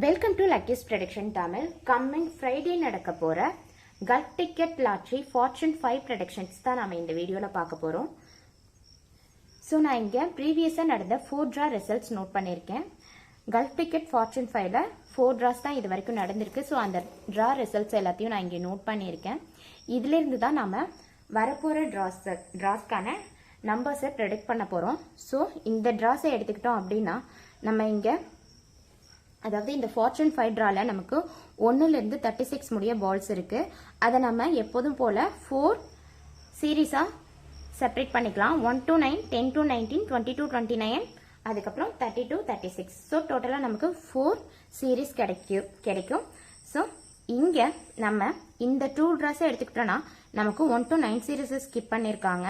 Welcome to Lucky's prediction Tamil. Coming Friday நடக்க போகிற Gulf ticket lottery fortune 5 predictions தான் நம்ம இந்த வீடியோவில் பார்க்க போகிறோம். ஸோ நான் இங்கே ப்ரீவியஸாக நடந்த 4 ட்ரா ரிசல்ட்ஸ் நோட் பண்ணியிருக்கேன். கல்ஃப் டிக்கெட் ஃபார்ச்சூன் 5ல 4 ட்ராஸ் தான் இது வரைக்கும் நடந்திருக்கு. ஸோ அந்த ட்ரா ரிசல்ட்ஸ் எல்லாத்தையும் நான் இங்கே நோட் பண்ணியிருக்கேன். இதிலிருந்து தான் நம்ம வரப்போகிற ட்ராஸ்க்கான நம்பர்ஸை ப்ரெடிக்ட் பண்ண போகிறோம். ஸோ இந்த ட்ராஸை எடுத்துக்கிட்டோம் அப்படின்னா நம்ம இங்கே அதாவது இந்த ஃபார்ச்சூன் 5 ட்ரால நமக்கு 1லேருந்து 36 முடிய பால்ஸ் இருக்குது. அதை நம்ம எப்போதும் போல் 4 சீரீஸாக செப்பரேட் பண்ணிக்கலாம். 1 to 9, 10 to 19, 20 to 29, அதுக்கப்புறம் 30 to 36. ஸோ டோட்டலாக நமக்கு 4 சீரீஸ் கிடைக்கும். ஸோ இங்கே நம்ம இந்த 2 ட்ராஸை எடுத்துக்கிட்டோன்னா நமக்கு 1 to 9 சீரீஸை ஸ்கிப் பண்ணியிருக்காங்க.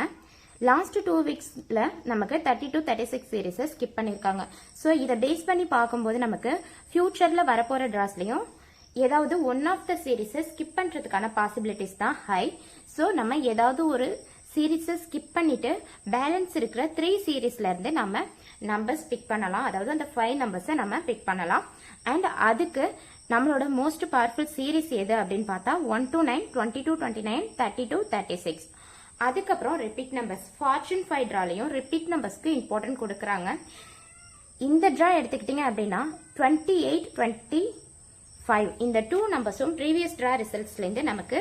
லாஸ்ட் 2 வீக்ஸில் நமக்கு 30 to 36 சீரீஸை ஸ்கிப் பண்ணியிருக்காங்க. ஸோ இதை பேஸ் பண்ணி பார்க்கும்போது நமக்கு ஃபியூச்சரில் வரப்போகிற ட்ராஸ்லையும் ஏதாவது ஒன் ஆஃப் த சீரீஸை ஸ்கிப் பண்ணுறதுக்கான பாசிபிலிட்டிஸ் தான் ஹை. ஸோ நம்ம ஏதாவது ஒரு சீரீஸை ஸ்கிப் பண்ணிட்டு பேலன்ஸ் இருக்கிற 3 சீரீஸ்லேருந்து நம்ம நம்பர்ஸ் பிக் பண்ணலாம். அதாவது அந்த 5 நம்பர்ஸை நம்ம பிக் பண்ணலாம். அண்ட் அதுக்கு நம்மளோட மோஸ்ட் பவர்ஃபுல் சீரீஸ் எது அப்படின்னு பார்த்தா 1 to 9, 20 to 29, 30 to 36. அதுக்கப்புறம் ரிப்பீட் நம்பர்ஸ். ஃபார்ச்சூன் 5 ட்ராலையும் ரிப்பீட் நம்பர்ஸ்க்கு இம்பார்ட்டன்ட் கொடுக்குறாங்க. இந்த ட்ரா எடுத்துக்கிட்டீங்க அப்படின்னா 28, 25 இந்த 2 நம்பர்ஸும் ப்ரீவியஸ் ட்ரா ரிசல்ட்ஸ்லேருந்து நமக்கு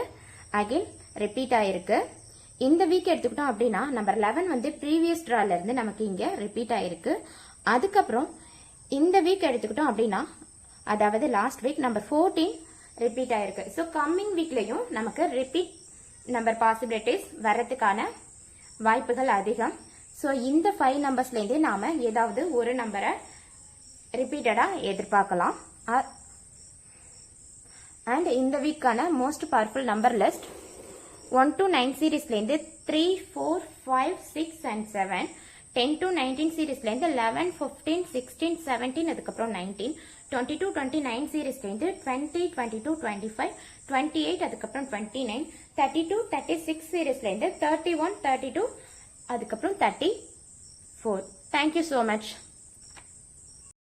அகைன் ரிப்பீட் ஆயிருக்கு. இந்த வீக் எடுத்துக்கிட்டோம் அப்படின்னா நம்பர் 11 வந்து ப்ரீவியஸ் ட்ராலேருந்து நமக்கு இங்கே ரிப்பீட் ஆயிருக்கு. அதுக்கப்புறம் இந்த வீக் எடுத்துக்கிட்டோம் அப்படின்னா அதாவது லாஸ்ட் வீக் நம்பர் 14 ரிப்பீட் ஆயிருக்கு. ஸோ கம்மிங் வீக்லையும் நமக்கு ரிப்பீட் நம்பர் பாசிபிலிட்டிஸ் வர்றதுக்கான வாய்ப்புகள் அதிகம். ஸோ இந்த 5 நம்பர்ஸ்லேருந்து நாம் ஏதாவது ஒரு நம்பரை ரிப்பீட்டடாக எதிர்பார்க்கலாம். அண்ட் இந்த வீக்கான most powerful number list 1 to 9 சீரீஸ்லேருந்து 3, 4, 5, 6 and 7, 10 to 19 சீரீஸ்லேருந்து 11, 15, 16, 17 அதுக்கப்புறம் 19, 20 to 29 சீரீஸ்லேருந்து 20, 22, 25, 28 அதுக்கப்புறம் 29, 30 to 36 சீரீஸ்லேருந்து 31, 32 அதுக்கப்புறம் 34. Thank you so much.